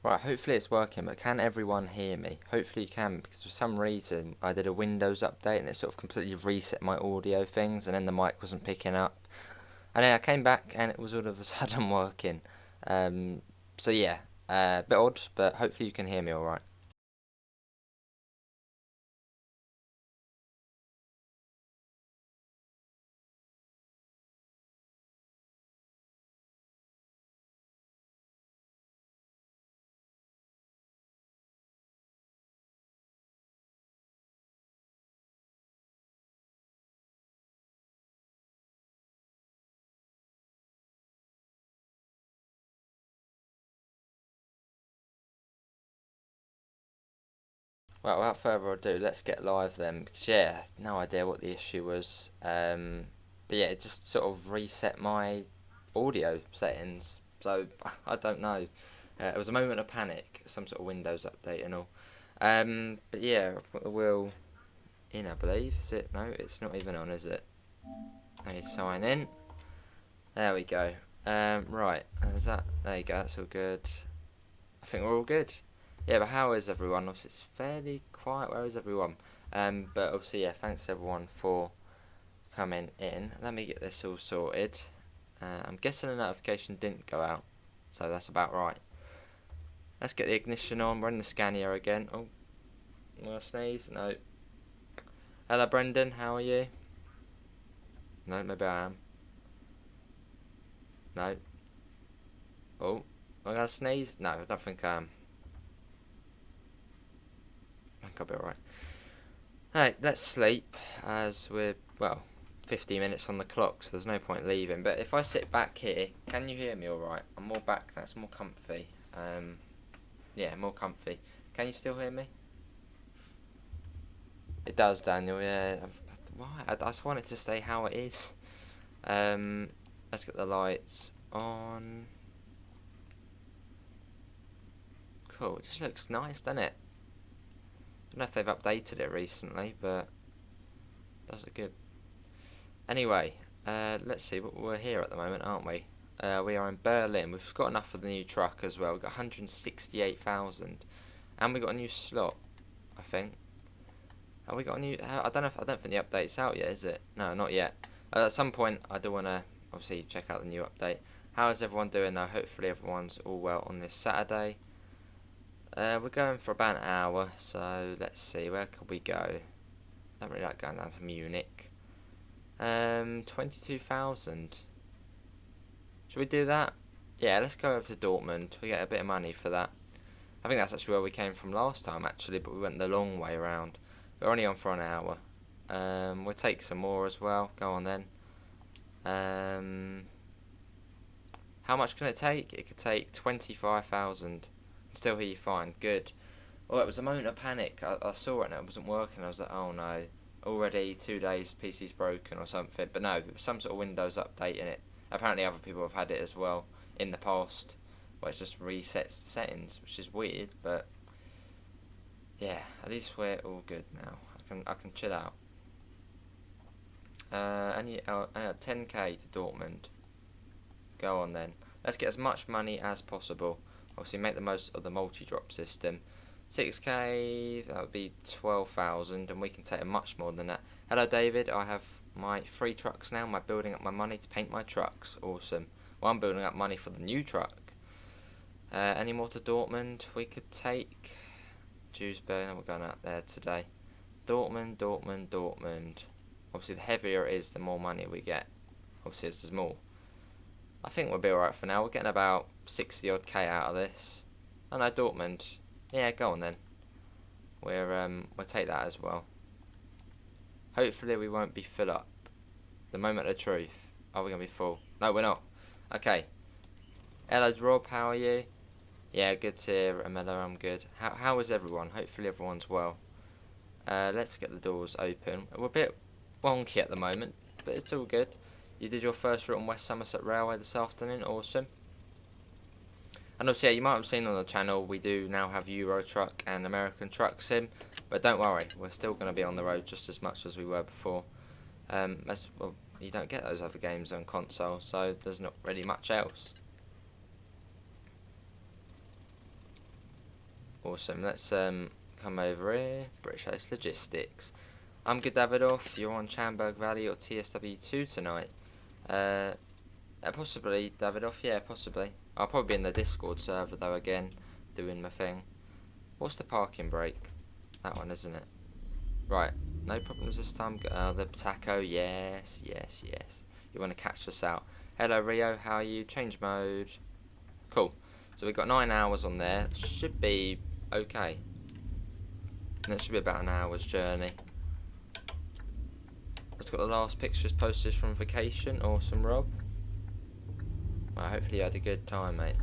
Right, hopefully it's working, but can everyone hear me? Hopefully you can, because for some reason I did a Windows update and it sort of completely reset my audio things, and then the mic wasn't picking up. And then I came back and it was all of a sudden working. Um, so yeah, a bit odd, but hopefully you can hear me alright. Well, without further ado, let's get live then. Because yeah, no idea what the issue was. But yeah, it just sort of reset my audio settings. So I don't know. It was a moment of panic, some sort of Windows update and all. But yeah, I've got the wheel in, I believe. Is it? No, it's not even on, is it? Let me sign in. There we go. Right, is that? There you go. That's all good. I think we're all good. Yeah, but how is everyone? Obviously, it's fairly quiet. Where is everyone? But obviously, yeah, thanks everyone for coming in. Let me get this all sorted. I'm guessing the notification didn't go out, so that's about right. Let's get the ignition on. We're in the Scania again. Oh, want to sneeze? No. Hello, Brendan. How are you? No, maybe I am. No. Oh, am I gonna sneeze? No, I don't think I am. I think I'll be alright. Alright, let's sleep as we're, well, 50 minutes on the clock, so there's no point leaving. But if I sit back here, can you hear me alright? I'm more back, that's more comfy. Yeah, more comfy. Can you still hear me? It does, Daniel, yeah. Why? I just want it to stay how it is. Let's get the lights on. Cool, it just looks nice, doesn't it? I don't know if they've updated it recently, but it does look good. Anyway, let's see. We're here at the moment, aren't we? We are in Berlin. We've got enough for the new truck as well. We've got 168,000, and we got a new slot, I think. Have we got a new? I don't know. I don't think the update's out yet, is it? No, not yet. At some point, I do want to obviously check out the new update. How is everyone doing though? Hopefully, everyone's all well on this Saturday. We're going for about an hour, so let's see. Where could we go? Don't really like going down to Munich. 22,000. Should we do that? Yeah, let's go over to Dortmund. We get a bit of money for that. I think that's actually where we came from last time, actually, but we went the long way around. We're only on for an hour. We'll take some more as well. Go on then. How much can it take? It could take 25,000. Still hear you fine. Good. Well, it was a moment of panic. I saw it and it wasn't working. I was like, oh no. Already 2 days, PC's broken or something. But no, it was some sort of Windows update in it. Apparently other people have had it as well in the past, where it just resets the settings, which is weird, but yeah, at least we're all good now. I can chill out. And 10k to Dortmund. Go on then. Let's get as much money as possible. Obviously, make the most of the multi-drop system. 6k, that would be 12,000, and we can take much more than that. Hello, David. I have my 3 trucks now. I'm building up my money to paint my trucks. Awesome. Well, I'm building up money for the new truck. Any more to Dortmund? We could take Duisburg. We're going out there today. Dortmund, Dortmund, Dortmund. Obviously, the heavier it is, the more money we get. Obviously, there's more. I think we'll be alright for now. We're getting about 60 odd K out of this. Oh no, Dortmund. Yeah, go on then. We'll take that as well. Hopefully we won't be full up. The moment of truth. Are we gonna be full? No, we're not. Okay. Hello, Rob. How are you? Yeah, good to hear, Amela. I'm good. How is everyone? Hopefully everyone's well. Let's get the doors open. We're a bit wonky at the moment, but it's all good. You did your first route on West Somerset Railway this afternoon. Awesome. And also, yeah, you might have seen on the channel, we do now have Euro Truck and American Truck Sim. But don't worry, we're still going to be on the road just as much as we were before. Well, you don't get those other games on console, so there's not really much else. Awesome. Let's come over here. British Ace Logistics. I'm good, Davidoff. You're on Chamberg Valley or TSW2 tonight. Possibly, Davidoff. Yeah, possibly. I'll probably be in the Discord server though again, doing my thing. What's the parking brake? That one, isn't it? Right. No problems this time. The taco. Yes, yes, yes. You want to catch us out. Hello, Rio. How are you? Change mode. Cool. So we've got 9 hours on there. Should be okay. That should be about an hour's journey. I've got the last pictures posted from vacation. Awesome, Rob. Well, hopefully you had a good time, mate.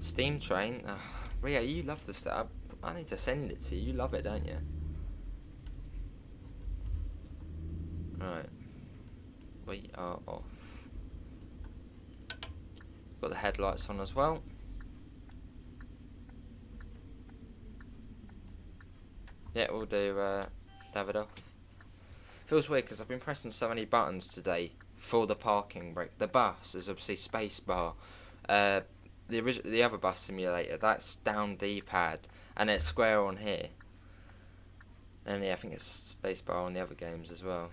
Steam train. Oh, Rio, you love the stuff. I need to send it to you. You love it, don't you? Right. We are off. Got the headlights on as well. Yeah, we'll do Davidoff. Feels weird because I've been pressing so many buttons today for the parking brake. The bus is obviously spacebar. The other bus simulator, that's down D-pad, and it's square on here. And yeah, I think it's spacebar on the other games as well.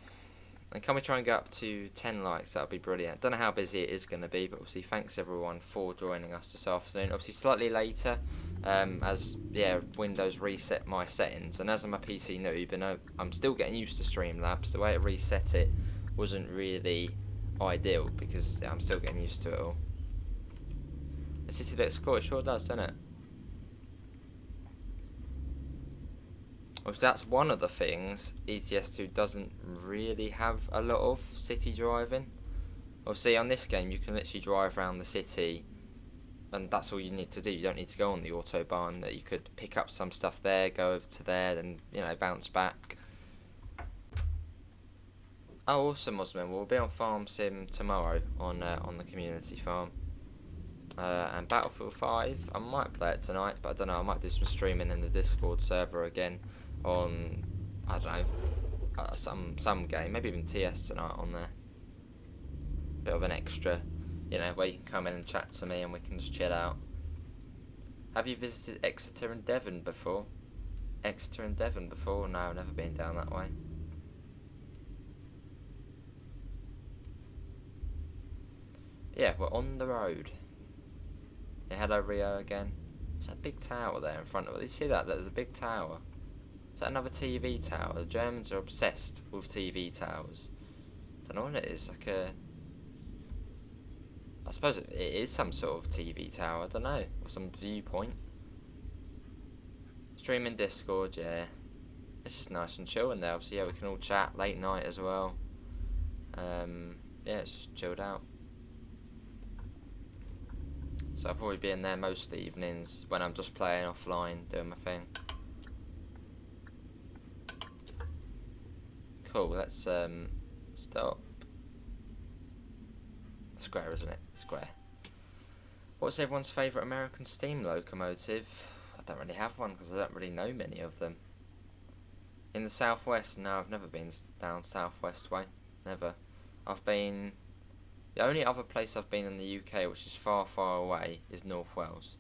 And can we try and get up to 10 likes? That would be brilliant. Don't know how busy it is going to be, but obviously thanks everyone for joining us this afternoon. Obviously slightly later, as yeah, Windows reset my settings, and as I'm a PC noob, and I'm still getting used to Streamlabs. The way it reset it wasn't really ideal because yeah, I'm still getting used to it all. The city looks cool. It sure does, doesn't it? Well, that's one of the things ETS2 doesn't really have a lot of city driving. Obviously on this game you can literally drive around the city and that's all you need to do. You don't need to go on the autobahn. That you could pick up some stuff there, go over to there, then bounce back. Oh, awesome, Osman. We'll be on Farm Sim tomorrow on the community farm. And Battlefield 5, I might play it tonight, but I don't know. I might do some streaming in the Discord server again on, I don't know, some game, maybe even TS tonight on there. Bit of an extra, where you can come in and chat to me and we can just chill out. Have you visited Exeter and Devon before? Exeter and Devon before? No, I've never been down that way. Yeah, we're on the road. Yeah, hello Rio again. There's that big tower there in front of us. You see that? There's a big tower. Is that another TV tower? The Germans are obsessed with TV towers. Don't know what it is. Like a... I suppose it is some sort of TV tower. I don't know. Or some viewpoint. Streaming Discord, yeah. It's just nice and chill in there. So yeah, we can all chat late night as well. Yeah, it's just chilled out. So I'll probably be in there most of the evenings when I'm just playing offline, doing my thing. Cool, let's stop. Square, isn't it? Square. What's everyone's favourite American steam locomotive? I don't really have one because I don't really know many of them. In the southwest, no, I've never been down southwest way. Never. I've been... The only other place I've been in the UK, which is far, far away, is North Wales.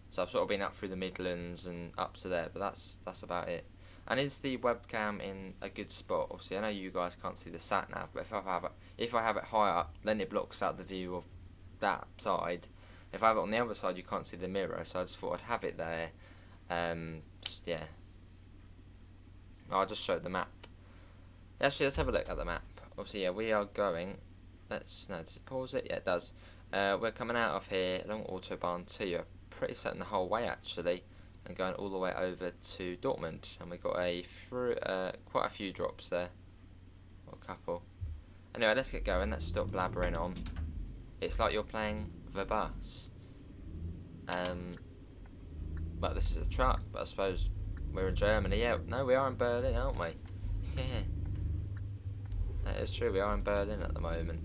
So I've sort of been up through the Midlands and up to there, but that's about it. And is the webcam in a good spot? Obviously, I know you guys can't see the sat nav, but if I have it high up, then it blocks out the view of that side. If I have it on the other side, you can't see the mirror. So I just thought I'd have it there. Yeah. I'll just show the map. Actually, let's have a look at the map. Obviously, yeah, we are going. Does it pause it? Yeah, it does. We're coming out of here along Autobahn 2. You're pretty certain the whole way actually, and going all the way over to Dortmund. And we got quite a few drops there, or a couple. Anyway, let's get going. Let's stop blabbering on. It's like you're playing the bus. But this is a truck. But I suppose we're in Germany. Yeah, no, we are in Berlin, aren't we? Yeah, that is true. We are in Berlin at the moment.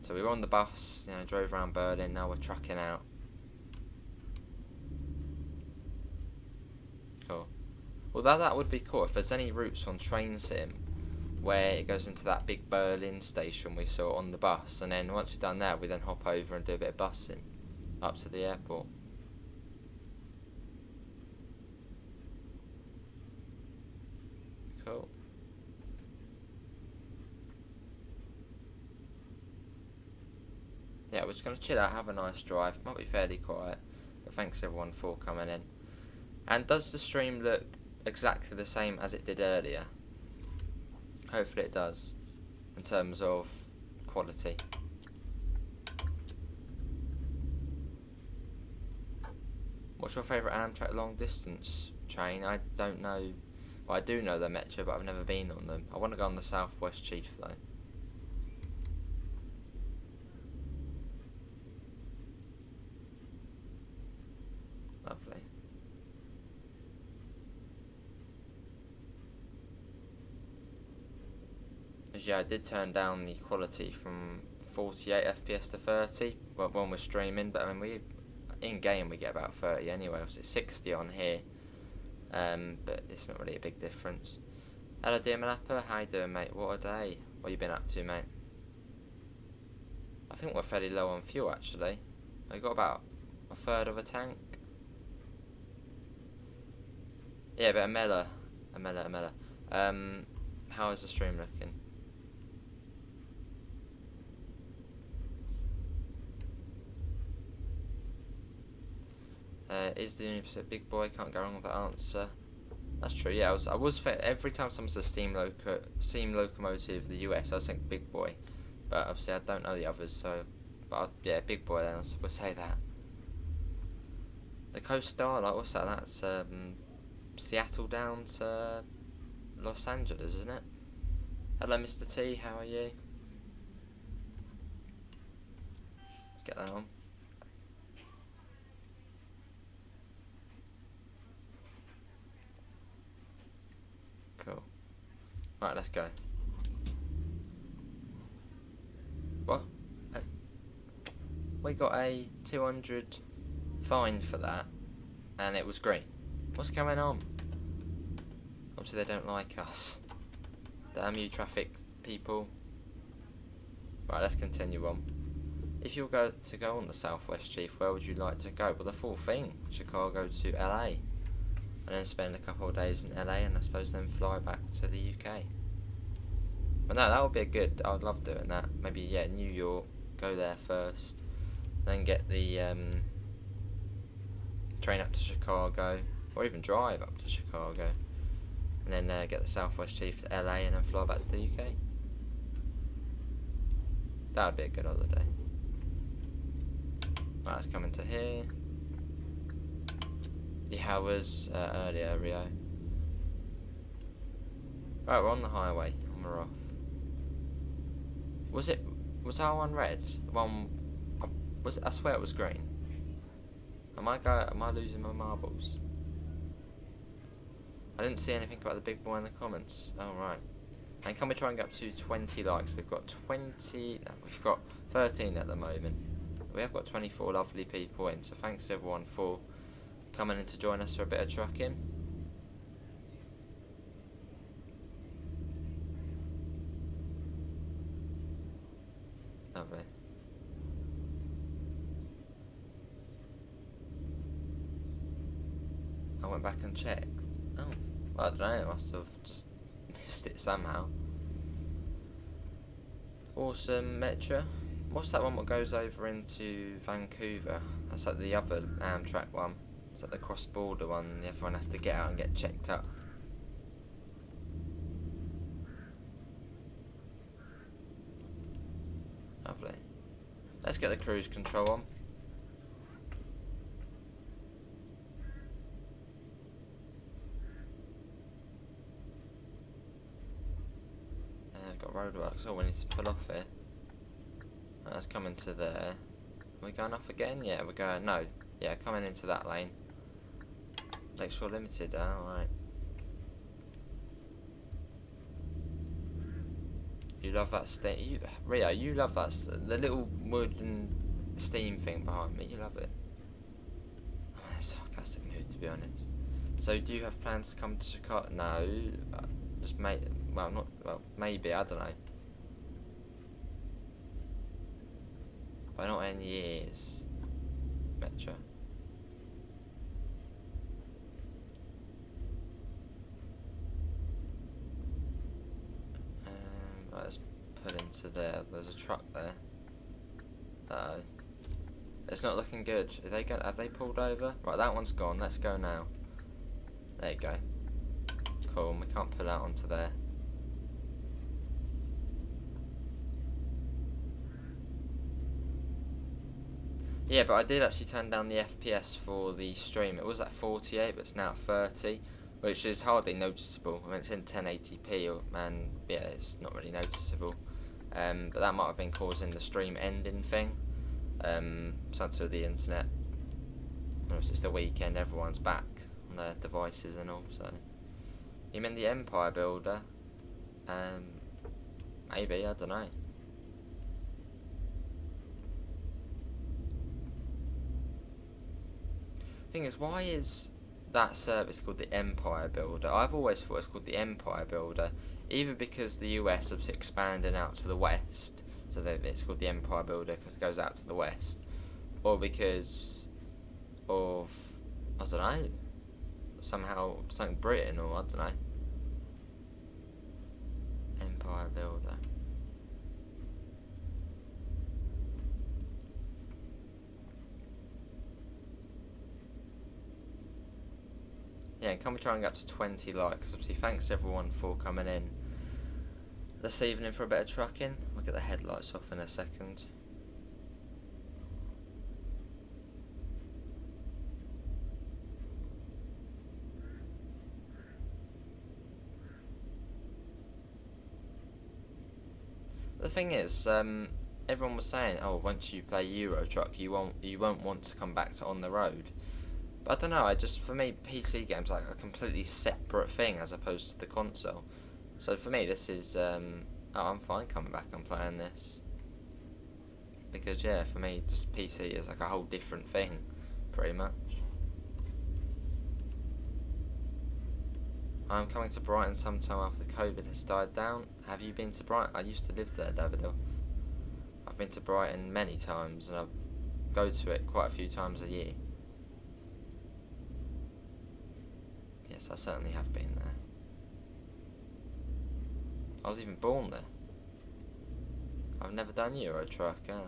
So we were on the bus, drove around Berlin, now we're trucking out. Cool. Well, that would be cool if there's any routes on Train Sim where it goes into that big Berlin station we saw on the bus, and then once we've done that, we then hop over and do a bit of busing up to the airport. yeah, we're just going to chill out, have a nice drive. Might be fairly quiet, but thanks everyone for coming in. And does the stream look exactly the same as it did earlier? Hopefully it does, in terms of quality. What's your favourite Amtrak long distance train? I don't know. Well, I do know the Metro, but I've never been on them. I want to go on the South West Chief though. Lovely. Yeah, I did turn down the quality from 48 FPS to 30 when we're streaming, but I mean, in game we get about 30 anyway. Obviously it's 60 on here, but it's not really a big difference. Hello dear Malappa, how you doing mate? What a day. What you been up to mate? I think we're fairly low on fuel actually. We've got about a third of a tank. Yeah, but a mela. How is the stream looking? Is the Unipercent big boy? Can't go wrong with that answer. That's true. Yeah, I was every time someone says steam locomotive, the US, I think big boy, but obviously I don't know the others. So, but yeah, big boy. Then we'll say that. The Coast Starlight. What's that? That's Seattle down to Los Angeles, isn't it? Hello, Mr. T. How are you? Let's get that on. Cool. Right, let's go. What? We got a 200 fine for that, and it was green. What's going on? Obviously they don't like us. Damn you traffic people. Right, let's continue on. If you were to go on the Southwest Chief, where would you like to go? Well, the full thing, Chicago to LA. And then spend a couple of days in LA and I suppose then fly back to the UK. But no, that would be I would love doing that. Maybe, yeah, New York, go there first. Then get the train up to Chicago, or even drive up to Chicago. And then get the Southwest Chief to LA and then fly back to the UK. That would be a good holiday. Right, let's come into here. The hours earlier, Rio. Right, we're on the highway, and we're off. Was our one red? The one, I swear it was green. Am I losing my marbles? I didn't see anything about the big boy in the comments. Oh right. And can we try and get up to 20 likes? We've got 13 at the moment. We have got 24 lovely people in, so thanks everyone for coming in to join us for a bit of trucking. Lovely. I went back and checked. Oh, well, I don't know, I must have just missed it somehow. Awesome Metro. What's that one that goes over into Vancouver? That's like the other Amtrak one. It's like the cross-border one, everyone has to get out and get checked up. Lovely. Let's get the cruise control on. Got roadworks, we need to pull off here. Let's come into there. Are we going off again? Yeah, we're going, no. Yeah, coming into that lane. Lakeshore Limited, alright. You love that steam. Rio, you love that. The little wooden steam thing behind me. You love it. I'm in a sarcastic mood, to be honest. So, do you have plans to come to Chicago? No. Just maybe. I don't know. But not in years. Metro. Right, let's put into there. There's a truck there. Uh-oh. It's not looking good. Have they pulled over? Right, that one's gone. Let's go now. There you go. Cool, we can't pull out onto there. Yeah, but I did actually turn down the FPS for the stream. It was at 48, but it's now at 30, which is hardly noticeable. I mean, it's in 1080p, and yeah, it's not really noticeable. But that might have been causing the stream ending thing. Something to the internet. It's just the weekend, everyone's back on their devices and all, so. You mean the Empire Builder? Maybe, I don't know. Thing is, why is that service called the Empire Builder? I've always thought it's called the Empire Builder, either because the US is expanding out to the west, so that it's called the Empire Builder because it goes out to the west, or because of, I don't know, somehow something Britain, or I don't know. Empire Builder. Yeah, can we try and get up to 20 likes? Obviously, thanks to everyone for coming in this evening for a bit of trucking. We'll get the headlights off in a second. The thing is, everyone was saying, oh, once you play Euro Truck, you won't want to come back to On the Road. But I don't know, for me, PC games are like a completely separate thing as opposed to the console. So for me, this is, I'm fine coming back and playing this. Because yeah, for me, just PC is like a whole different thing, pretty much. I'm coming to Brighton sometime after COVID has died down. Have you been to Brighton? I used to live there, Davido. I've been to Brighton many times, and I go to it quite a few times a year. Yes, I certainly have been there. I was even born there. I've never done Euro Truck, Well,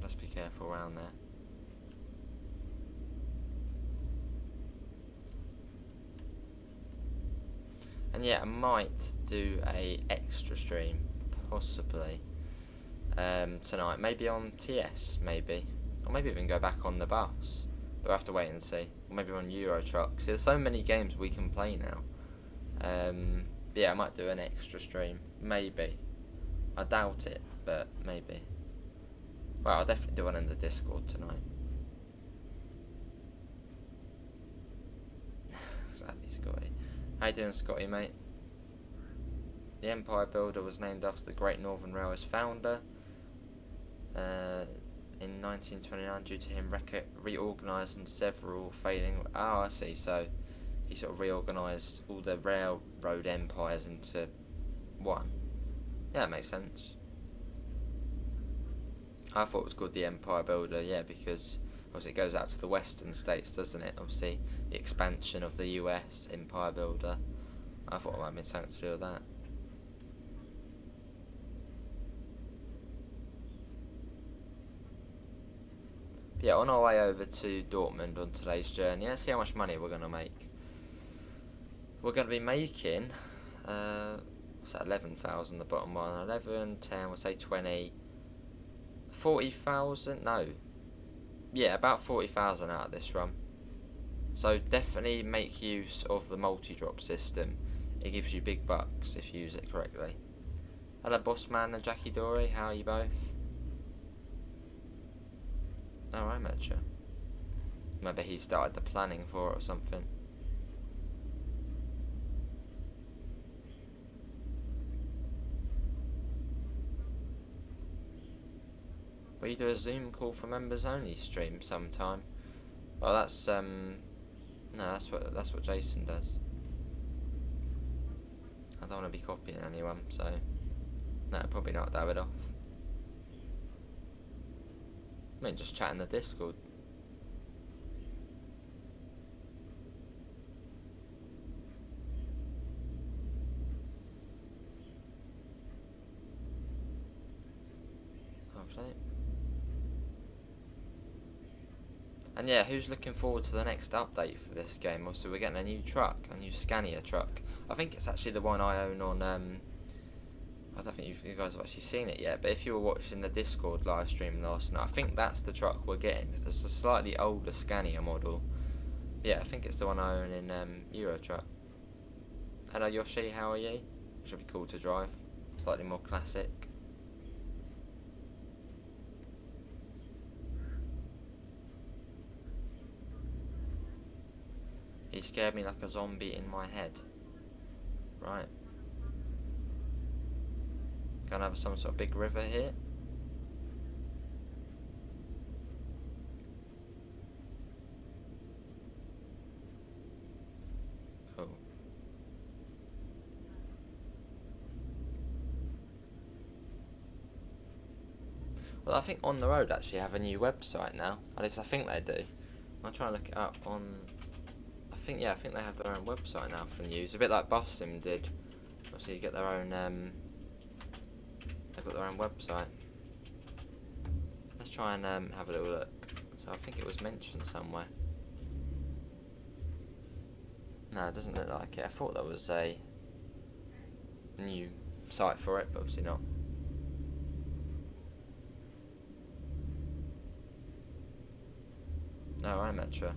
let's be careful around there. And yeah, I might do a extra stream, possibly. Tonight, maybe on TS, maybe, or maybe even go back on the bus, but we'll have to wait and see, or maybe on Euro Truck. See, there's so many games we can play now. But yeah, I might do an extra stream, maybe. I doubt it, but maybe. Well, I'll definitely do one in the Discord tonight. Exactly, Scotty. How you doing, Scotty, mate? The Empire Builder was named after the Great Northern Railway's founder in 1929 due to him reorganising several failing... Oh, I see, so he sort of reorganised all the railroad empires into one. Yeah, that makes sense. I thought it was called the Empire Builder, yeah, because obviously it goes out to the western states, doesn't it? Obviously, the expansion of the US, Empire Builder. I thought it might have been something to do with that. But yeah, on our way over to Dortmund on today's journey, let's see how much money we're going to make. We're going to be making, what's that, 11,000, the bottom one, 11, 10, we'll say 20, 40,000, no, yeah, about 40,000 out of this run. So definitely make use of the multi-drop system. It gives you big bucks if you use it correctly. Hello Bossman and Jackie Dory, how are you both? Oh, I met you. Maybe he started the planning for it or something. Will you do a Zoom call for members only stream sometime? Well, that's no, that's what Jason does. I don't want to be copying anyone, so no, probably not. David off. I mean, just chat in the Discord. And yeah, who's looking forward to the next update for this game? Also, we're getting a new truck, a new Scania truck. I think it's actually the one I own on, I don't think you guys have actually seen it yet, but if you were watching the Discord live stream last night, I think that's the truck we're getting. It's a slightly older Scania model. Yeah, I think it's the one I own in Euro Truck. Hello Yoshi, how are you? Should be cool to drive. Slightly more classic. He scared me like a zombie in my head. Right. Gonna have some sort of big river here. Cool. Well, I think On The Road actually have a new website now. At least I think they do. I'll try and look it up on... I think they have their own website now for news. A bit like Boston did. So you get their own... they've got their own website. Let's try and have a little look. So I think it was mentioned somewhere. No, it doesn't look like it. I thought there was a new site for it, but obviously not. No, I'm Metro.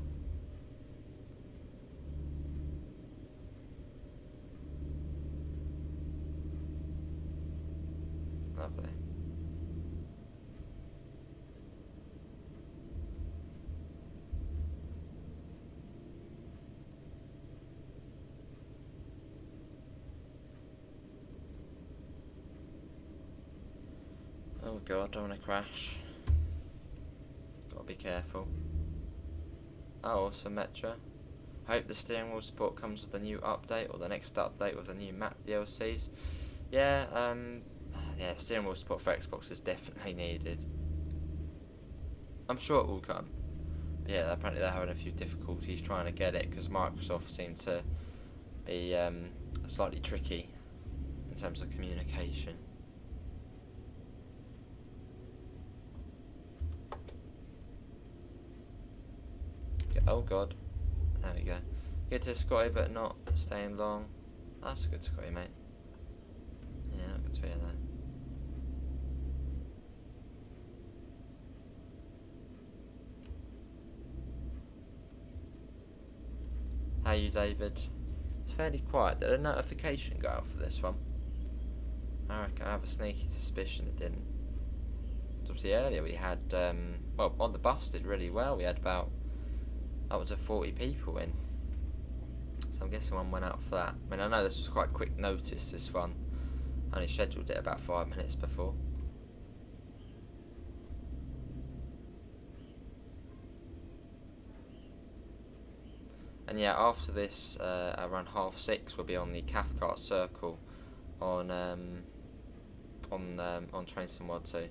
Lovely. Oh god, don't want to crash. Gotta be careful. Oh, also Metro. Hope the steering wheel support comes with a new update, or the next update with the new map DLCs. Yeah, yeah, steering wheel support for Xbox is definitely needed. I'm sure it will come. But yeah, apparently they're having a few difficulties trying to get it, because Microsoft seem to be slightly tricky in terms of communication. Oh god, there we go. Good to Scotty, but not staying long. That's a good Scotty, mate. Yeah, not good to hear that. How are you, David? It's fairly quiet. Did a notification go out for this one? I reckon I have a sneaky suspicion it didn't. Obviously earlier we had, well, on the bus did really well. We had about upwards of 40 people in. So I'm guessing one went out for that. I mean, I know this was quite quick notice, this one. I only scheduled it about 5 minutes before. And yeah, after this, around 6:30, we'll be on the Cathcart Circle on Trains and World 2.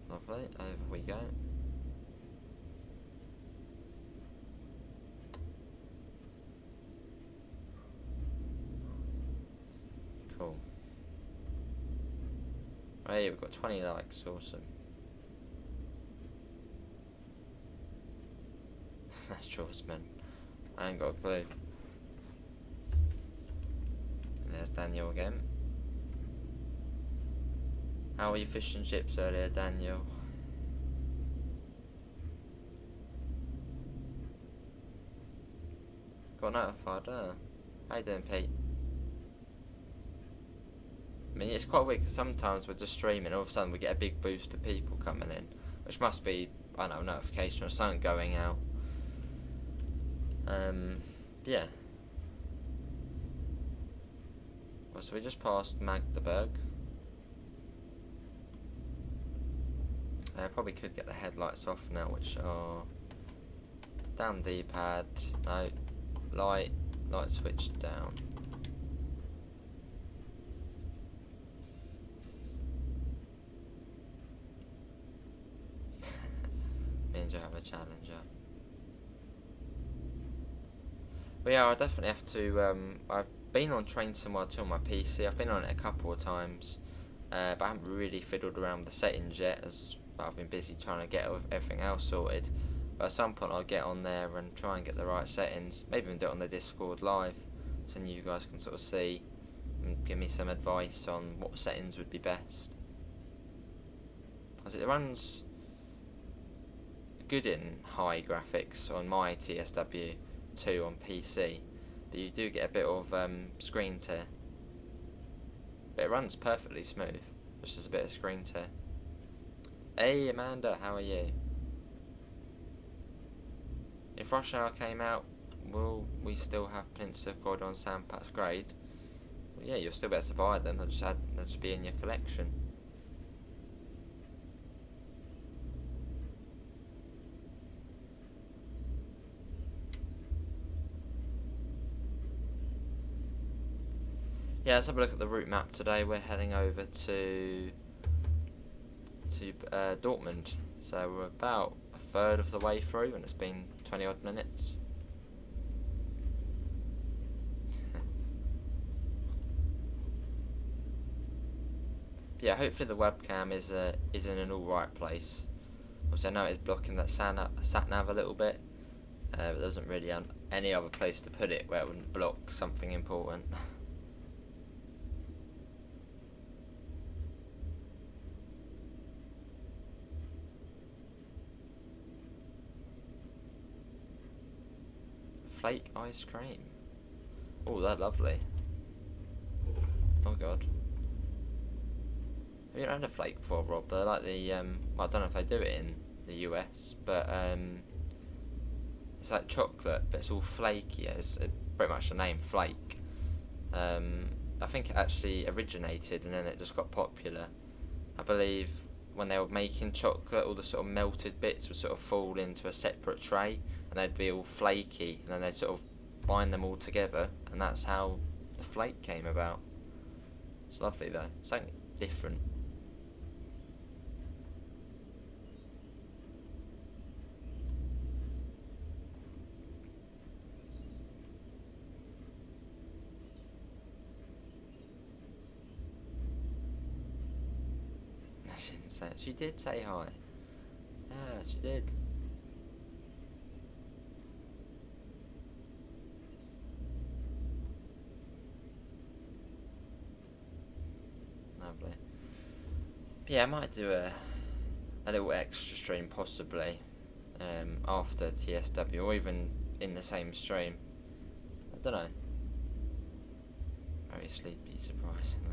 Lovely, over we go. Cool. Hey, we've got 20 likes, awesome. That's Jaws, man. I ain't got a clue. And there's Daniel again. How were your fish and chips earlier, Daniel? Got notified, How you doing, Pete? I mean, it's quite weird because sometimes we're just streaming, all of a sudden we get a big boost of people coming in, which must be, I don't know, notification or something going out. Yeah. Well, so we just passed Magdeburg. I probably could get the headlights off now, which are down D-pad, no, light switch down. But yeah, I definitely have to. I've been on Train Somewhere 2 on my PC. I've been on it a couple of times, but I haven't really fiddled around with the settings yet, as I've been busy trying to get everything else sorted. But at some point I'll get on there and try and get the right settings. Maybe even do it on the Discord live, so you guys can sort of see and give me some advice on what settings would be best. As it runs good in high graphics on my TSW2 on PC, but you do get a bit of screen tear. But it runs perfectly smooth, just as a bit of screen tear. Hey Amanda, how are you? If Rush Hour came out, will we still have Peninsula Corridor and Sandpats Grade? Well, yeah, you'll still be able to buy them, they'll just be in your collection. Yeah, let's have a look at the route map today. We're heading over to Dortmund, so we're about a third of the way through, and it's been 20 odd minutes. Yeah, hopefully the webcam is in an alright place. Obviously I know it's blocking that sat nav a little bit, but there doesn't really any other place to put it where it wouldn't block something important. Flake ice cream. Oh, they're lovely. Oh god. Have you had a flake before, Rob? They're like the well, I don't know if they do it in the US, but it's like chocolate, but it's all flaky. It's pretty much the name, flake. I think it actually originated and then it just got popular. I believe when they were making chocolate, all the sort of melted bits would sort of fall into a separate tray, and they'd be all flaky, and then they'd sort of bind them all together, and that's how the flake came about. It's lovely though, something different. She didn't say it. She did say hi. Yeah, she did. Lovely. But yeah, I might do a little extra stream possibly after TSW, or even in the same stream. I don't know. Very sleepy, surprisingly.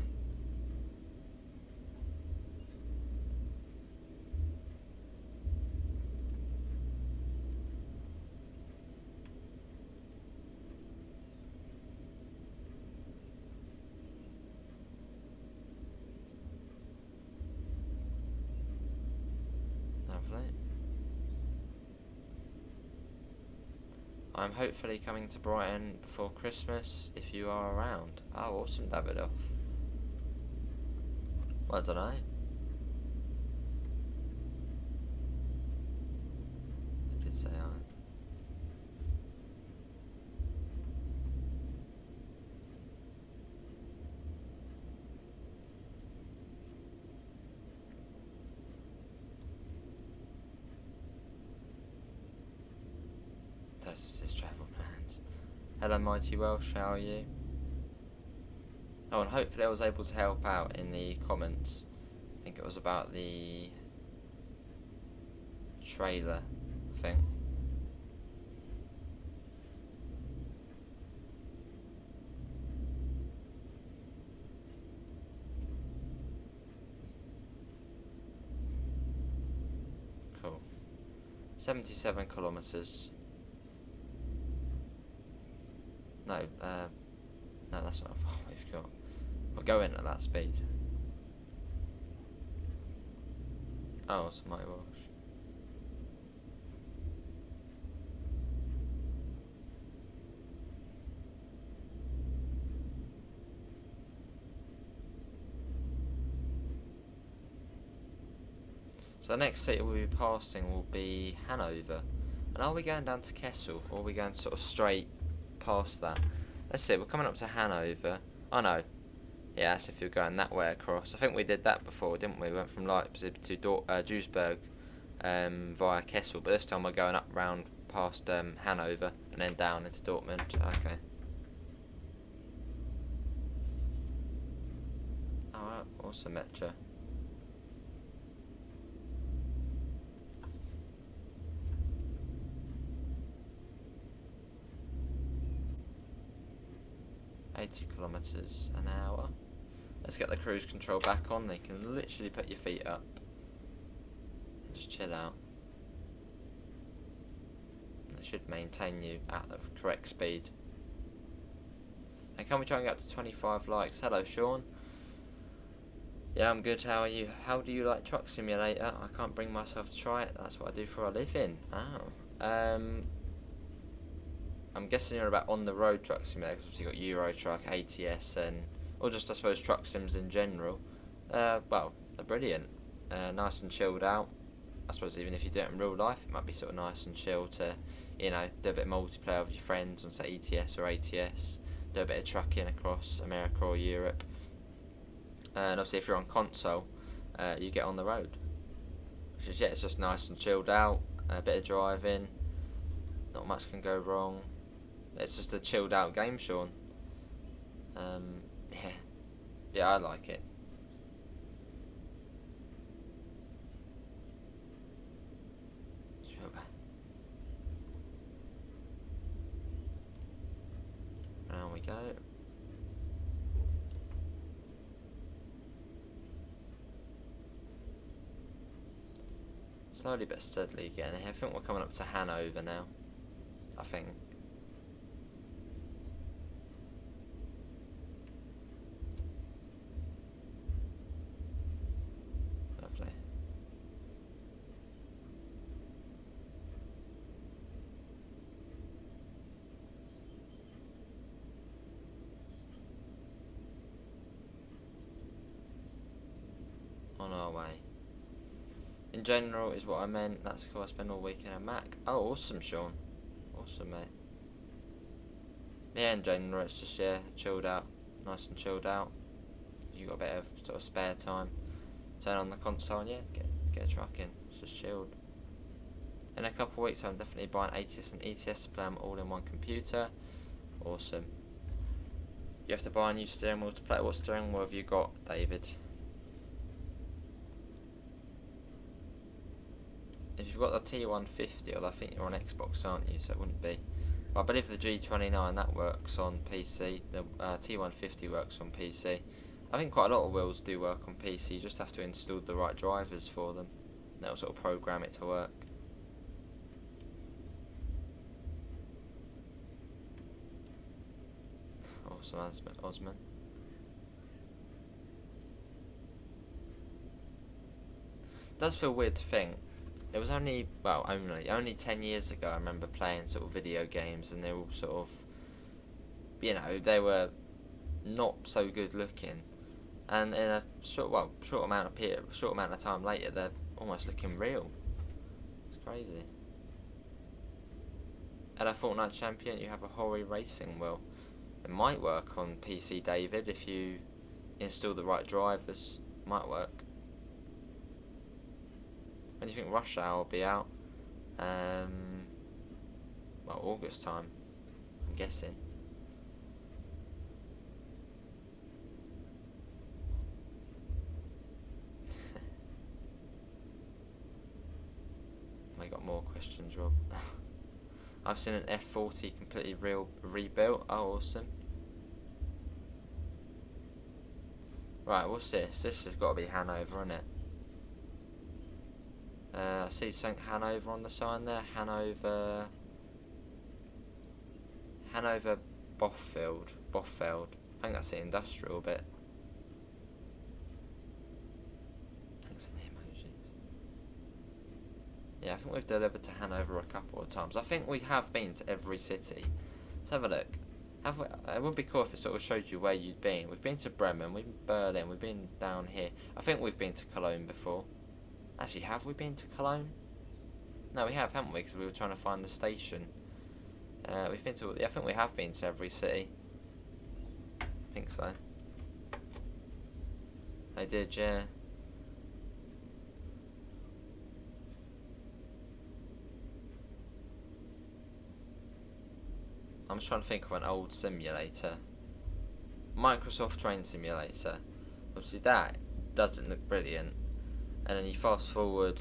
I'm hopefully coming to Brighton before Christmas if you are around. Oh, awesome, Davidoff. Well, I don't know. I did say hi. That's his travel plans. Hello, Mighty Welsh, how are you? Oh, and hopefully I was able to help out in the comments. I think it was about the trailer thing. Cool. 77 kilometres. No, that's not how far we've got. We're going at that speed. Oh, it's my Welsh. So the next city we'll be passing will be Hannover. And are we going down to Kessel, or are we going sort of straight past that. Let's see, we're coming up to Hanover. Oh no. Yeah, that's if you're going that way across. I think we did that before, didn't we? We went from Leipzig to Duisburg via Kessel, but this time we're going up round past Hanover and then down into Dortmund. Okay. Alright, awesome, Metro. km/h. Let's get the cruise control back on. They can literally put your feet up and just chill out. And it should maintain you at the correct speed. And can we try and get up to 25 likes? Hello, Sean. Yeah, I'm good. How are you? How do you like Truck Simulator? I can't bring myself to try it. That's what I do for a living. Oh. I'm guessing you're about on the road Truck Simulator, because you've got Euro Truck, ATS, or just I suppose truck sims in general. Well, they're brilliant. Nice and chilled out. I suppose even if you do it in real life, it might be sort of nice and chill to, you know, do a bit of multiplayer with your friends on say ETS or ATS. Do a bit of trucking across America or Europe. And obviously if you're on console, you get on the road. Which is, yeah, it's just nice and chilled out. A bit of driving. Not much can go wrong. It's just a chilled out game, Sean. Yeah, I like it. There we go. Slowly but steadily getting here. I think we're coming up to Hanover now. I think. Lovely. On our way. In general is what I meant. That's cool. I spend all week in a Mac. Oh, awesome, Sean. Awesome, mate. Yeah, in general, it's just, yeah, chilled out. Nice and chilled out. You got a bit of sort of spare time. Turn on the console and, yeah, get a truck in. It's just chilled. In a couple of weeks, I'm definitely buying ATS and ETS to play them all in one computer. Awesome. You have to buy a new steering wheel to play. What steering wheel have you got, David? If you've got the T150, well, I think you're on Xbox, aren't you? So it wouldn't be. But I believe the G29 that works on PC. The T150 works on PC. I think quite a lot of wheels do work on PC. You just have to install the right drivers for them. That'll sort of program it to work. Awesome, Osman. It does feel weird to think. It was only 10 years ago I remember playing sort of video games, and they were all sort of, you know, they were not so good looking, and in a short amount of time later, they're almost looking real. It's crazy. At a Fortnite champion, you have a Hori racing wheel. It might work on PC, David, if you install the right drivers. Might work. When do you think Rush Hour will be out? Well, August time, I'm guessing. I got more questions, Rob. I've seen an F40 completely rebuilt. Oh, awesome. Right, what's this? This has got to be Hanover, isn't it? I see St. Hannover on the sign there. Hannover Boffeld. I think that's the industrial bit. Thanks for the emojis. Yeah, I think we've delivered to Hanover a couple of times. I think we have been to every city. Let's have a look. Have we? It would be cool if it sort of showed you where you'd been. We've been to Bremen, we've been to Berlin, we've been down here. I think we've been to Cologne before. Actually, have we been to Cologne? No, we have, haven't we? Because we were trying to find the station. We've been to. Yeah, I think we have been to every city. I think so. They did, yeah. I'm just trying to think of an old simulator. Microsoft Train Simulator. Obviously that doesn't look brilliant. And then you fast forward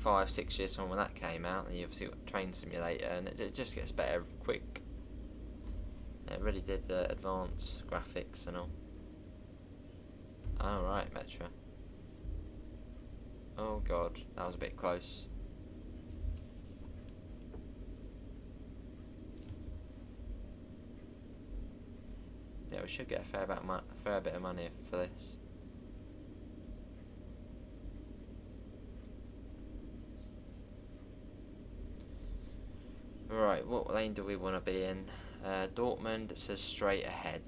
5-6 years from when that came out, and you obviously got Train Simulator, and it just gets better quick. It really did advance graphics and all. Oh right, Metro. Oh god, that was a bit close. Yeah, we should get a fair bit of money for this. Right, what lane do we want to be in? Dortmund, it says straight ahead.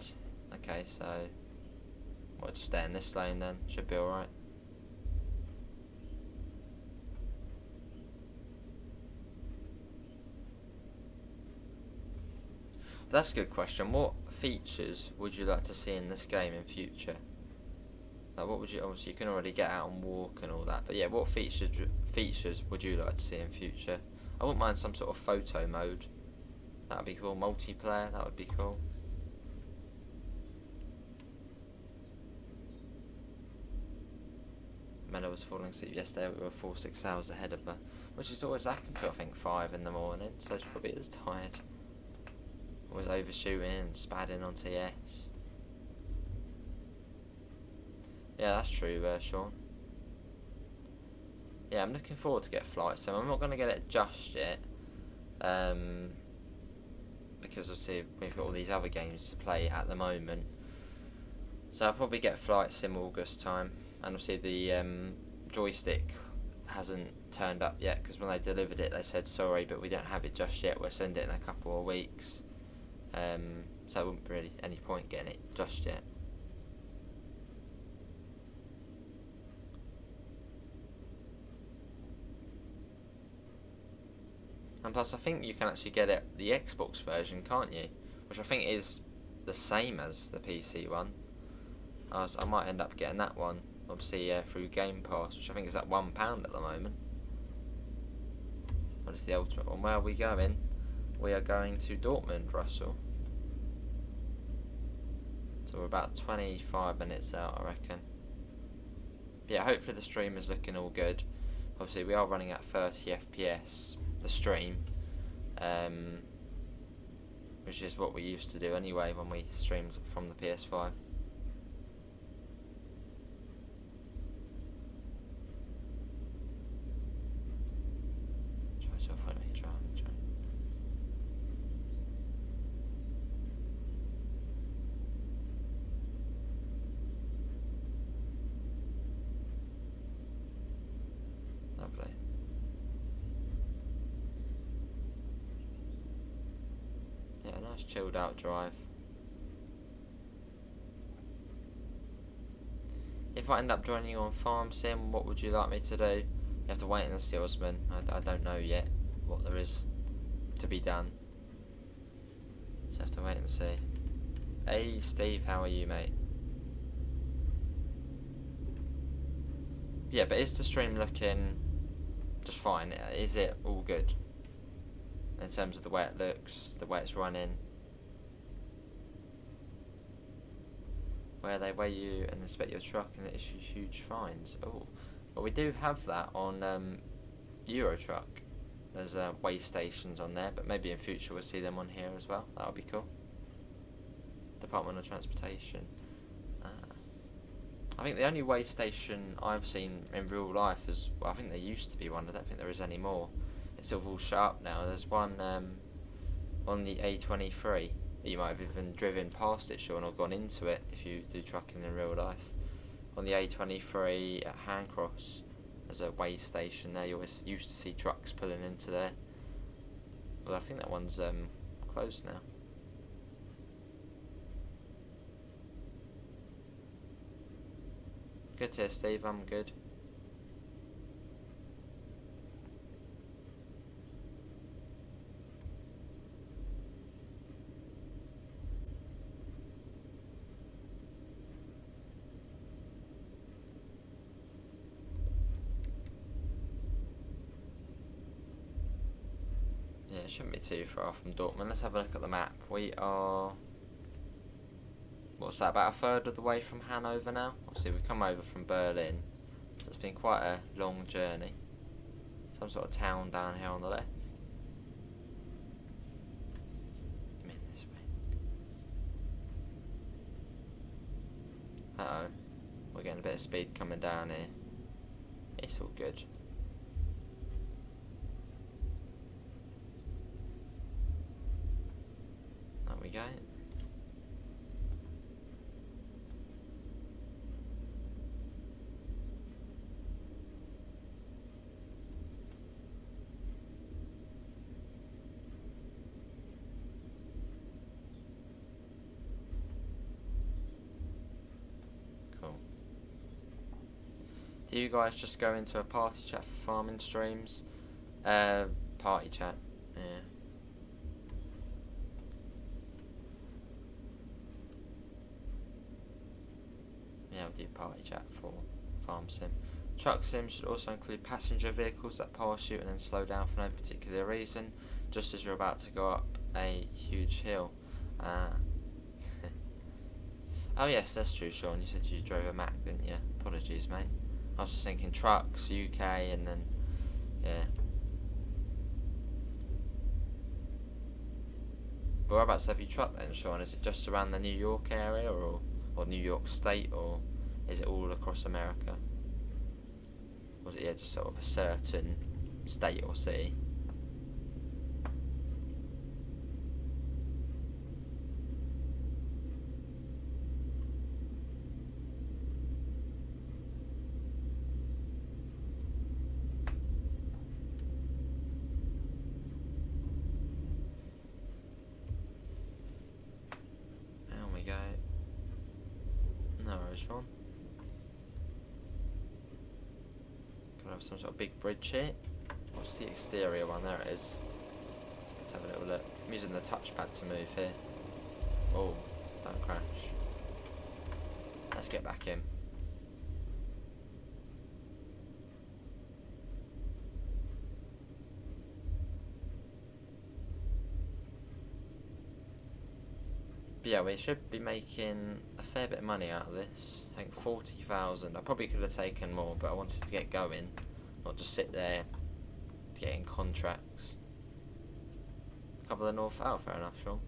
Okay, so we'll just stay in this lane then. Should be alright. That's a good question. What features would you like to see in this game in future? Like, what would you? Obviously, you can already get out and walk and all that, but yeah, what features would you like to see in future? I wouldn't mind some sort of photo mode. That would be cool. Multiplayer. That would be cool. Mela was falling asleep yesterday. We were 4-6 hours ahead of her, which is always happened to, I think, 5 in the morning. So she probably is tired. Was overshooting and spadding on TS. Yeah, that's true, Sean. Yeah, I'm looking forward to get Flight Sim. I'm not going to get it just yet, because obviously we've got all these other games to play at the moment. So I'll probably get Flight Sim August time, and obviously the joystick hasn't turned up yet, because when they delivered it they said sorry, but we don't have it just yet. We'll send it in a couple of weeks. So there wouldn't be really any point getting it just yet. And plus I think you can actually get it the Xbox version, can't you? Which I think is the same as the PC one. I might end up getting that one, obviously through Game Pass, which I think is at £1 at the moment. What is the ultimate one? Where are we going? We are going to Dortmund, Russell. So we're about 25 minutes out, I reckon. But yeah, hopefully the stream is looking all good. Obviously we are running at 30 FPS, the stream, which is what we used to do anyway when we streamed from the PS5. Lovely. Yeah, nice chilled out drive. If I end up joining you on Farm Sim, what would you like me to do? You have to wait in the salesman. I don't know yet what there is to be done. Just have to wait and see. Hey Steve, how are you, mate? Yeah, but is the stream looking just fine? Is it all good? In terms of the way it looks, the way it's running? Where they weigh you and inspect your truck and issue huge fines. Oh, but we do have that on Euro Truck. There's weigh stations on there, but maybe in future we'll see them on here as well. That would be cool. Department of Transportation. I think the only weigh station I've seen in real life is, well, I think there used to be one. I don't think there is anymore. It's sort of all shut up now. There's one on the A23. You might have even driven past it, Sean, or gone into it if you do trucking in real life. On the A23 at Handcross, there's a weigh station there. You always used to see trucks pulling into there. Well, I think that one's closed now. Good to hear, Steve. I'm good. shouldn't be too far from Dortmund. Let's have a look at the map. We are, what's that, about a third of the way from Hannover now? Obviously we come over from Berlin, so it's been quite a long journey. Some sort of town down here on the left. Come in this way. Uh-oh. We're getting a bit of speed coming down here. It's all good. There we go. Cool. Do you guys just go into a party chat for farming streams? Party chat, yeah. Yeah, we'll do party chat for farm sim. Truck sim should also include passenger vehicles that pass you and then slow down for no particular reason, just as you're about to go up a huge hill. Oh yes, that's true, Sean. You said you drove a Mac, didn't you? Apologies, mate. I was just thinking trucks, UK, and then, yeah. Whereabouts have you trucked then, Sean? Is it just around the New York area, or New York State, or is it all across America? Was it, yeah, just sort of a certain state or city? Sean. Gonna have some sort of big bridge here. What's the exterior one? There it is. Let's have a little look. I'm using the touchpad to move here. Oh, don't crash. Let's get back in. But yeah, we should be making a fair bit of money out of this. I think 40,000. I probably could have taken more, but I wanted to get going, not just sit there getting contracts. Cover the north. Oh, fair enough, Sean.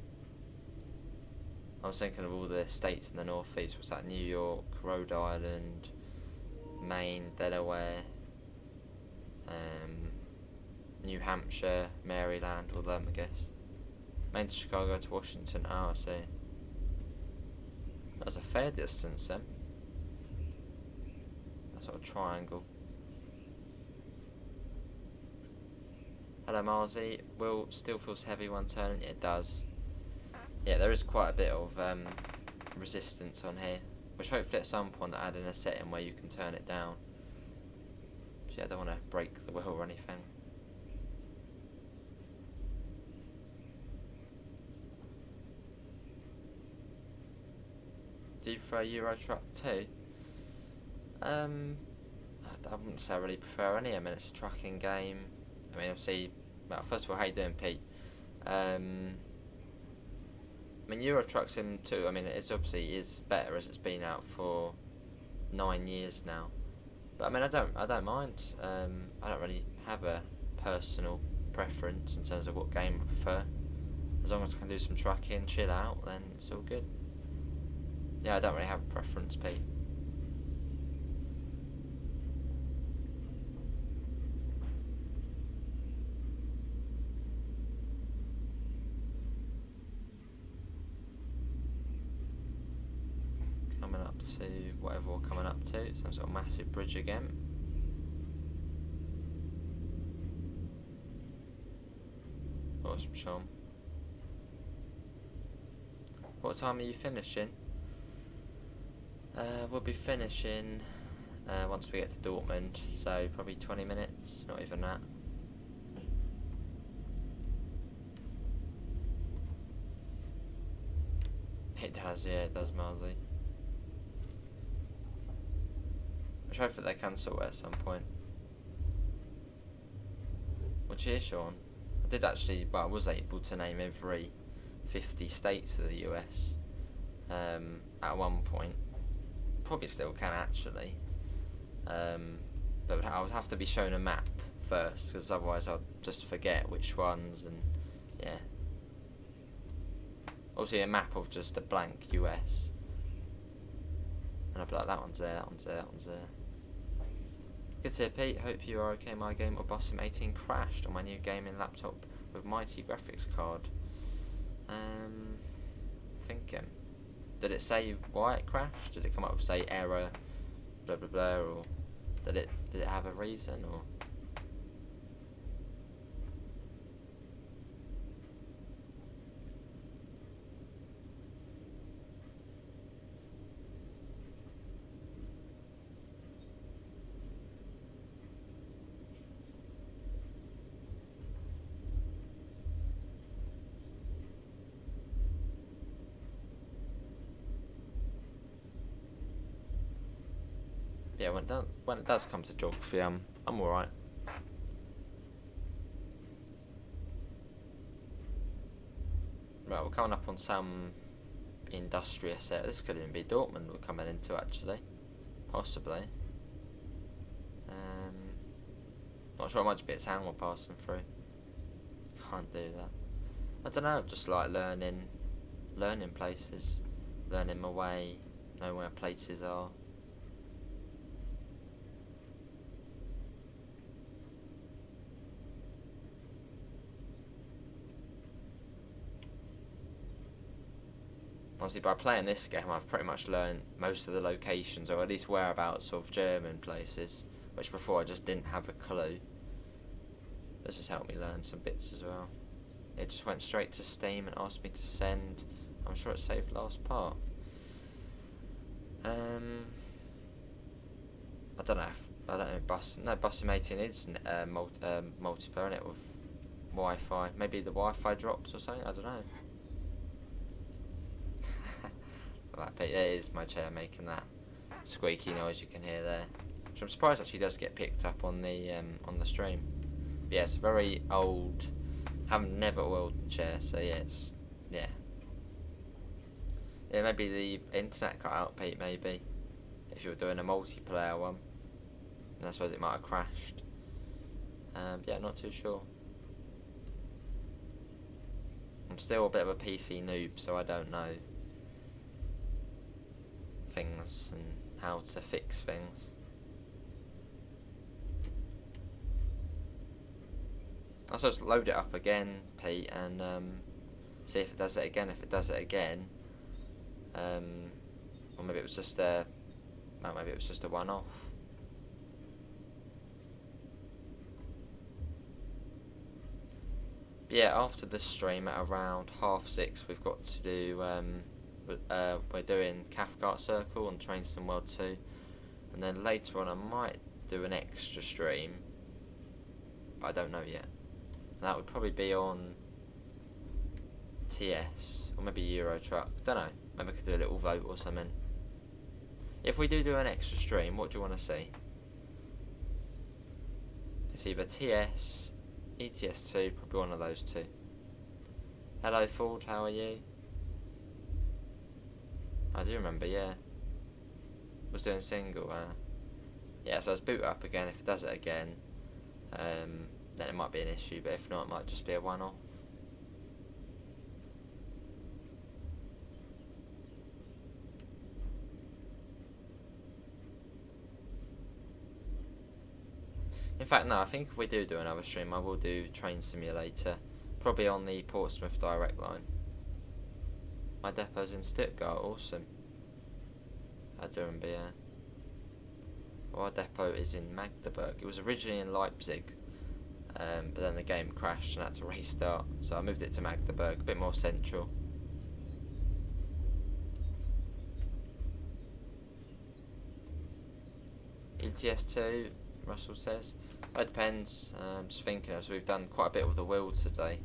I was thinking of all the states in the northeast. What's that? New York, Rhode Island, Maine, Delaware, New Hampshire, Maryland, all them, I guess. Maine to Chicago to Washington. Oh, I see. That's a fair distance then. That sort of triangle. Hello, Marzi. Will still feels heavy one turn. Yeah, it does. Yeah, there is quite a bit of resistance on here, which hopefully at some point I add in a setting where you can turn it down. So yeah, I don't want to break the wheel or anything. Do you prefer Euro Truck too? I wouldn't say I really prefer any. I mean, it's a trucking game. I mean, obviously, well, first of all, how you doing, Pete? I mean, Euro Truck Sim 2, I mean, it's obviously is better as it's been out for 9 years now. But I mean, I don't mind. I don't really have a personal preference in terms of what game I prefer. As long as I can do some trucking, chill out, then it's all good. Yeah, I don't really have a preference, Pete. Coming up to whatever we're coming up to, some sort of massive bridge again. Awesome, Sean. What time are you finishing? We'll be finishing once we get to Dortmund, so probably 20 minutes, not even that. It does, yeah, it does, Marzi. Which hopefully they can sort it at some point. Well, cheers, Sean. I did actually, well, I was able to name every 50 states of the US at one point. Probably still can actually. But I would have to be shown a map first, because otherwise I'll just forget which ones, and yeah. Obviously a map of just a blank US. And I'll be like, that one's there, that one's there, that one's there. Good to hear, Pete. Hope you are okay. My game of Boss Sim 18 crashed on my new gaming laptop with mighty graphics card. Thinking. Did it say why it crashed? Did it come up with say error, blah blah blah, or did it have a reason, or? Yeah, when it does come to geography, I'm alright. Right, we're coming up on some industrious area. This could even be Dortmund we're coming into, actually. Possibly. Not sure how much bit of town we're passing through. Can't do that. I don't know, just like learning places. Learning my way, know where places are. Obviously, by playing this game, I've pretty much learned most of the locations, or at least whereabouts of German places, which before I just didn't have a clue. This has helped me learn some bits as well. It just went straight to Steam and asked me to send. I'm sure it saved last part. I don't know. Bus Sim 18 is multiplayer in it with Wi-Fi. Maybe the Wi-Fi drops or something. I don't know. It is my chair making that squeaky noise you can hear there, which I'm surprised actually does get picked up on the stream. But yeah, it's very old. Haven't never oiled the chair, so yeah. Maybe the internet cut out, Pete. Maybe if you were doing a multiplayer one, then I suppose it might have crashed. Yeah, not too sure. I'm still a bit of a PC noob, so I don't know things and how to fix things. I'll just load it up again, Pete, and see if it does it again. If it does it again, or maybe it was just a one-off. Yeah, after this stream at around 6:30, we've got to do we're doing Cathcart Circle on Train Sim World 2, and then later on I might do an extra stream, but I don't know yet. And that would probably be on TS, or maybe Euro Truck, don't know, maybe I could do a little vote or something. If we do an extra stream, what do you want to see? It's either TS, ETS2, probably one of those two. Hello Ford, how are you? I do remember, yeah. Was doing single, yeah, so let's boot it up again. If it does it again, then it might be an issue, but if not, it might just be a one-off. In fact, no, I think if we do another stream, I will do Train Simulator, probably on the Portsmouth direct line. My depot's in Stuttgart, awesome. I do remember, yeah. Well, our depot is in Magdeburg. It was originally in Leipzig, but then the game crashed and I had to restart, so I moved it to Magdeburg, a bit more central. ETS2, Russell says. Well, it depends. Just thinking, as we've done quite a bit with the wheel today.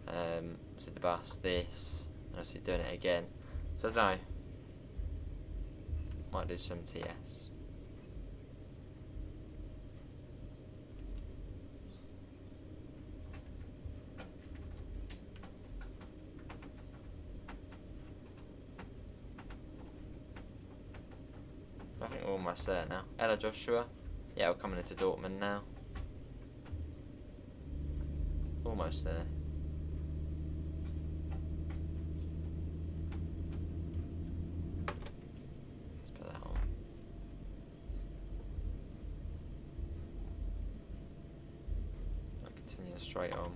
Was it the bus, this, and obviously doing it again. So I don't know. Might do some TS. I think we're almost there now. Ella Joshua. Yeah, we're coming into Dortmund now. Almost there. Let's put that on. I'll continue straight on.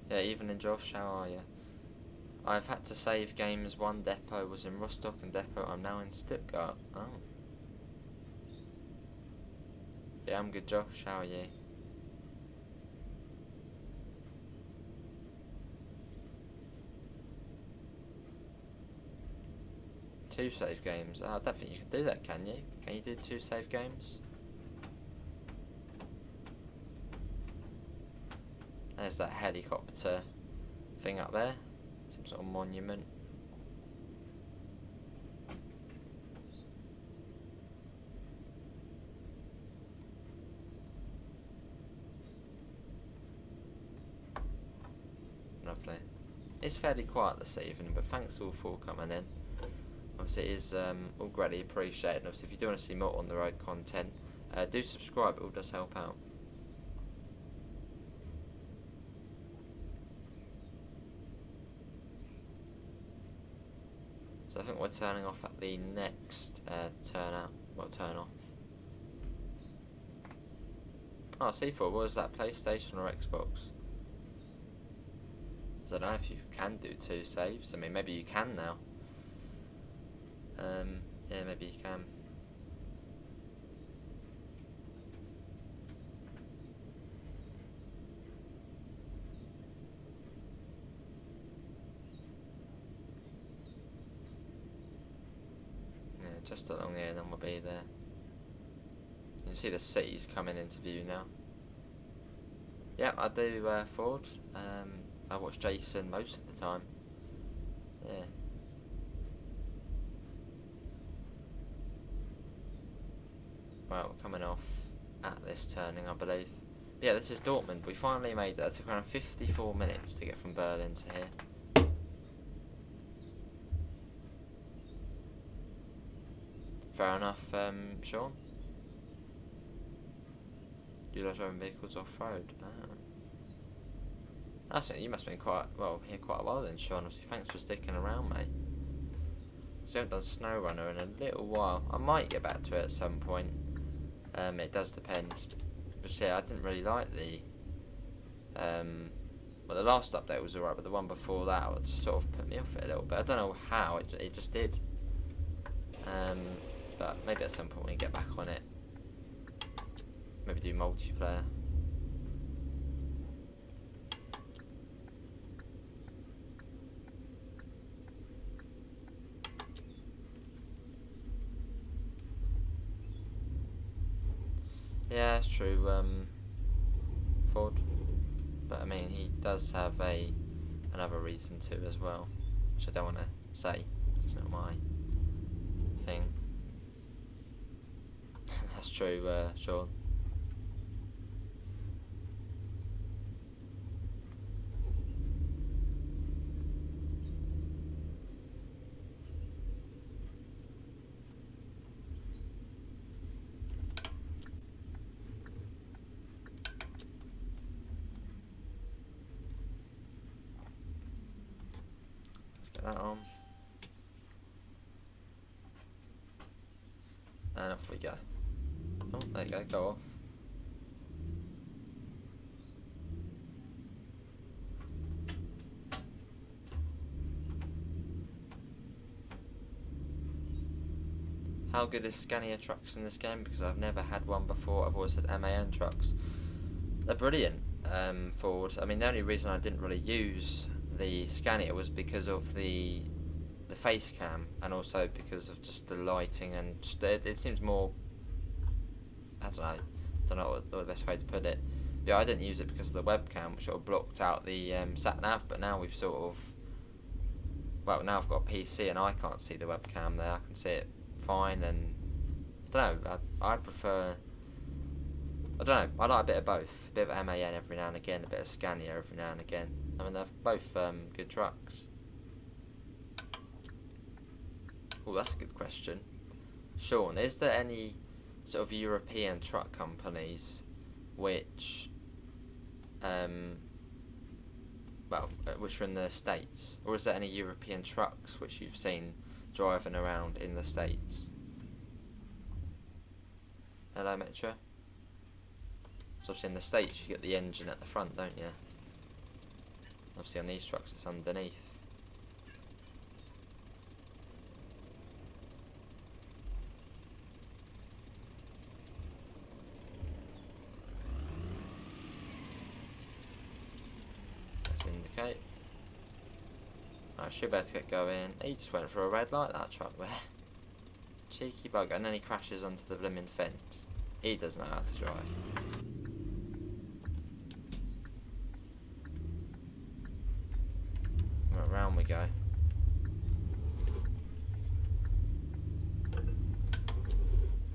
Yeah, evening Josh, how are you? I've had to save games. One depot was in Rostock and depot I'm now in Stuttgart. Oh. Yeah, I'm good Josh, how are you? Two save games? Oh, I don't think you can do that, can you? Can you do 2 save games? There's that helicopter thing up there. Some sort of monument. Lovely. It's fairly quiet this evening, but thanks all for coming in. Obviously it is all greatly appreciated. And obviously if you do want to see more on the road content, do subscribe, it all does help out. So I think we're turning off at the next turn off. Oh, C4, what was that, PlayStation or Xbox? So I don't know if you can do 2 saves. I mean, maybe you can now. Yeah, maybe you can. Yeah, just along here, then we'll be there. You see the cities coming into view now. Yeah, I do Ford. I watch Jason most of the time. Yeah. Well, we're coming off at this turning, I believe. Yeah, this is Dortmund. We finally made that. It took around 54 minutes to get from Berlin to here. Fair enough, Sean. You love driving vehicles off-road. I think you must have been here quite a while then, Sean. Obviously, thanks for sticking around, mate. So we haven't done SnowRunner in a little while. I might get back to it at some point. It does depend. But yeah, I didn't really like the the last update was alright, but the one before that would sort of put me off it a little bit. I don't know how, it just did. But maybe at some point we can get back on it. Maybe do multiplayer. Yeah, that's true, Ford. But I mean, he does have another reason to as well, which I don't want to say. It's not my thing. That's true, Sean. That on, and off we go. Oh, there you go off. How good is Scania trucks in this game? Because I've never had one before. I've always had MAN trucks. They're brilliant, Ford. I mean, the only reason I didn't really use the Scania was because of the face cam, and also because of just the lighting, and just it seems more, I don't know what the best way to put it. Yeah, I didn't use it because of the webcam, which sort of blocked out the sat nav. But now we've sort of, now I've got a PC and I can't see the webcam there. I can see it fine, and I don't know. I prefer. I don't know. I like a bit of both. bit of MAN every now and again, a bit of Scania every now and again. I mean, they're both good trucks. Oh, that's a good question. Sean, is there any sort of European truck companies which, which are in the States? Or is there any European trucks which you've seen driving around in the States? Hello, Metro. So obviously in the States you get the engine at the front, don't you? Obviously on these trucks it's underneath. Let's indicate. I should be able to get going. He just went for a red light, that truck there. Cheeky bugger, and then he crashes onto the blooming fence. He doesn't know how to drive. Right, round we go.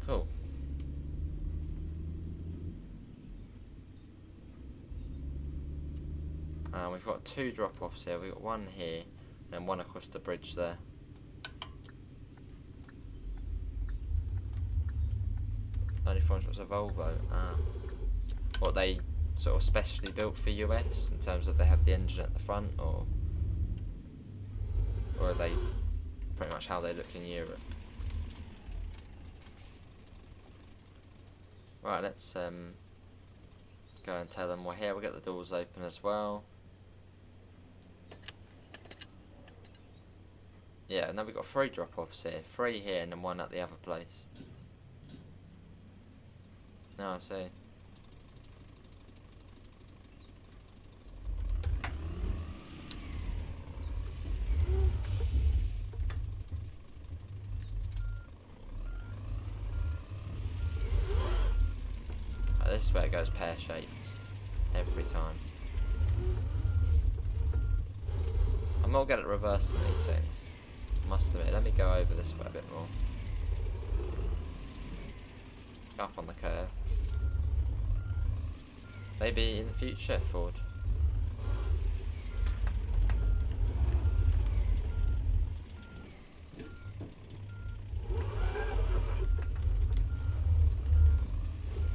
Cool. We've got 2 drop-offs here. We've got one here, and one across the bridge there. 94 inch was a Volvo. What, they sort of specially built for US in terms of they have the engine at the front, or are they pretty much how they look in Europe? Right, let's go and tell them we're here. We'll get the doors open as well. Yeah, and then we've got 3 drop-offs here. 3 here and then 1 at the other place. No, I see. This is where it goes pear-shaped every time. I'm not good at reversing these things, I must admit. Let me go over this way a bit more. Up on the curve. Maybe in the future, Ford.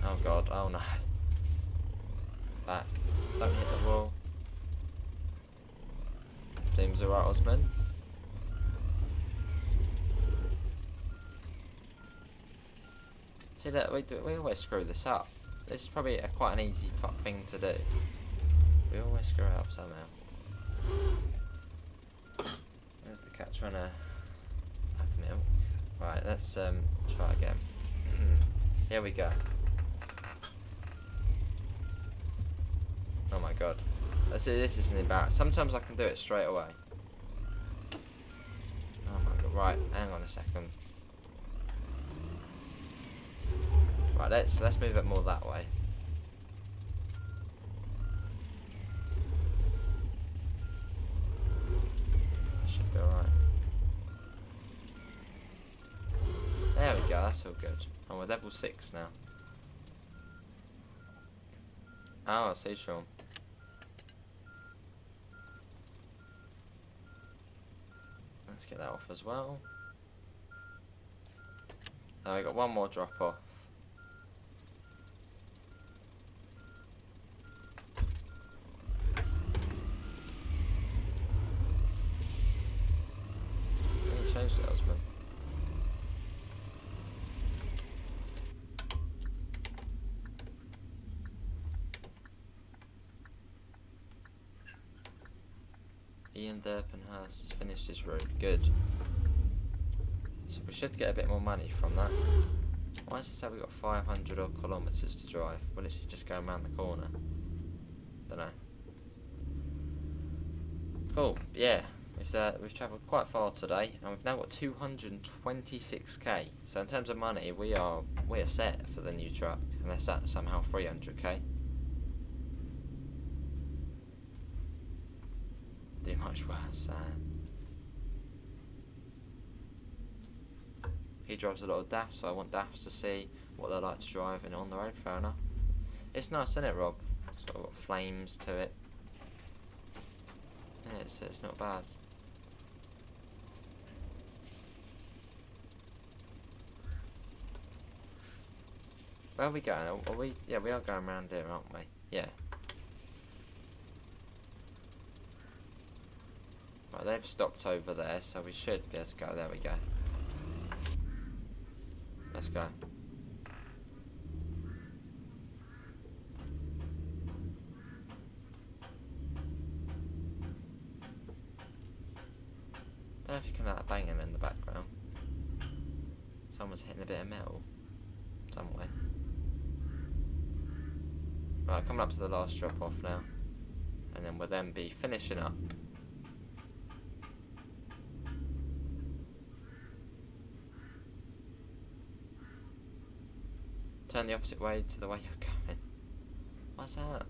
Oh god, oh no. Back. Don't hit the wall. Seems alright, Osman. See that we always screw this up. This is probably quite an easy thing to do. We always screw it up somehow. There's the cat trying to have milk. Right, let's try again. Here we go. Oh my god. This is an embarrassment. Sometimes I can do it straight away. Oh my god. Right, hang on a second. Right, let's move it more that way. Should be alright. There we go, that's all good. And we're level 6 now. Oh, I see, Sean. Let's get that off as well. Now we got one more drop off. Change the Osman. Ian Derpenhurst has finished his route. Good. So we should get a bit more money from that. Why does it say we've got 500 odd kilometres to drive? Well, it's just going around the corner. Don't know. Cool. Yeah. We've travelled quite far today, and we've now got 226k. So in terms of money, we are set for the new truck, unless that's somehow 300k. Do much worse. He drives a lot of DAFs, so I want DAFs to see what they like to drive and on the road. Fair enough. It's nice, isn't it, Rob? Sort of got flames to it. Yeah, it's not bad. Where are we going? Are we? Yeah, we are going around here, aren't we? Yeah. Right, they've stopped over there, so we should be able to go. There we go. Let's go. Don't know if you can hear that banging in the background. Someone's hitting a bit of metal somewhere. Right, coming up to the last drop off now, and then we'll then be finishing up. Turn the opposite way to the way you're going. What's that?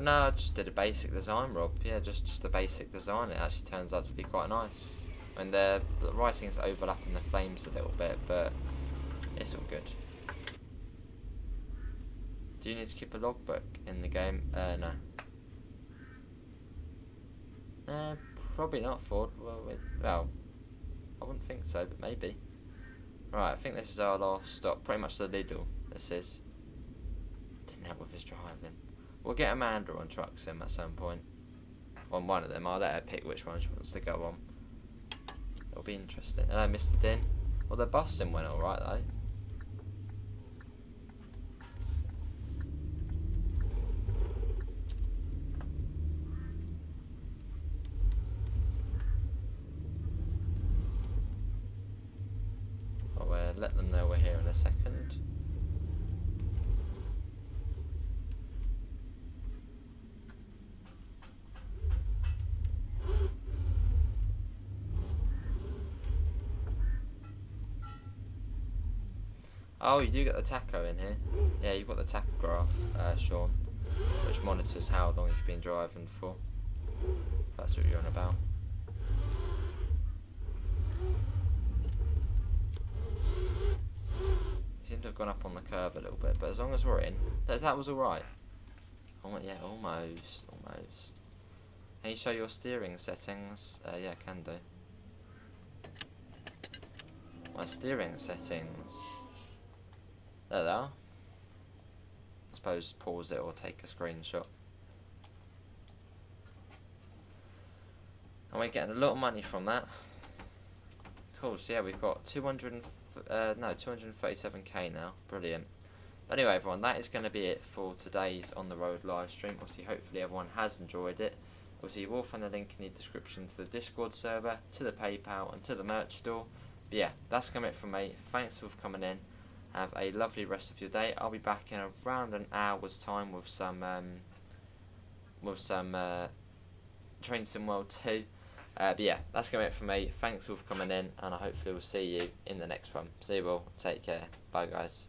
No, I just did a basic design, Rob. Yeah, just a basic design. It actually turns out to be quite nice. And the writing's overlapping the flames a little bit, but it's all good. Do you need to keep a logbook in the game? No. Probably not, Ford. Well, I wouldn't think so, but maybe. Right, I think this is our last stop. Pretty much the Lidl, this is. Didn't help with his driving. We'll get Amanda on Truck Sim at some point. On one of them, I'll let her pick which one she wants to go on. It'll be interesting. Hello, Mr. Din. Well, the busing went alright though. I'll let them know we're here in a second. Oh, you do get the tacho in here. Yeah, you've got the tachograph, Sean, which monitors how long you've been driving for. That's what you're on about. You seem to have gone up on the curve a little bit, but as long as we're in, that was alright. Oh, yeah, almost. Can you show your steering settings? Yeah, can do. My steering settings. There they are. I suppose pause it or take a screenshot. And we're getting a lot of money from that. Cool, so yeah, we've got 237k now. Brilliant. But anyway, everyone, that is going to be it for today's On The Road live stream. Obviously, hopefully everyone has enjoyed it. Obviously, you will find a link in the description to the Discord server, to the PayPal, and to the merch store. But yeah, that's going to be it from me. Thanks for coming in. Have a lovely rest of your day. I'll be back in around an hour's time with some Train Sim World 2. But yeah, that's going to be it from me. Thanks all for coming in, and I hopefully will see you in the next one. See you all. Take care. Bye, guys.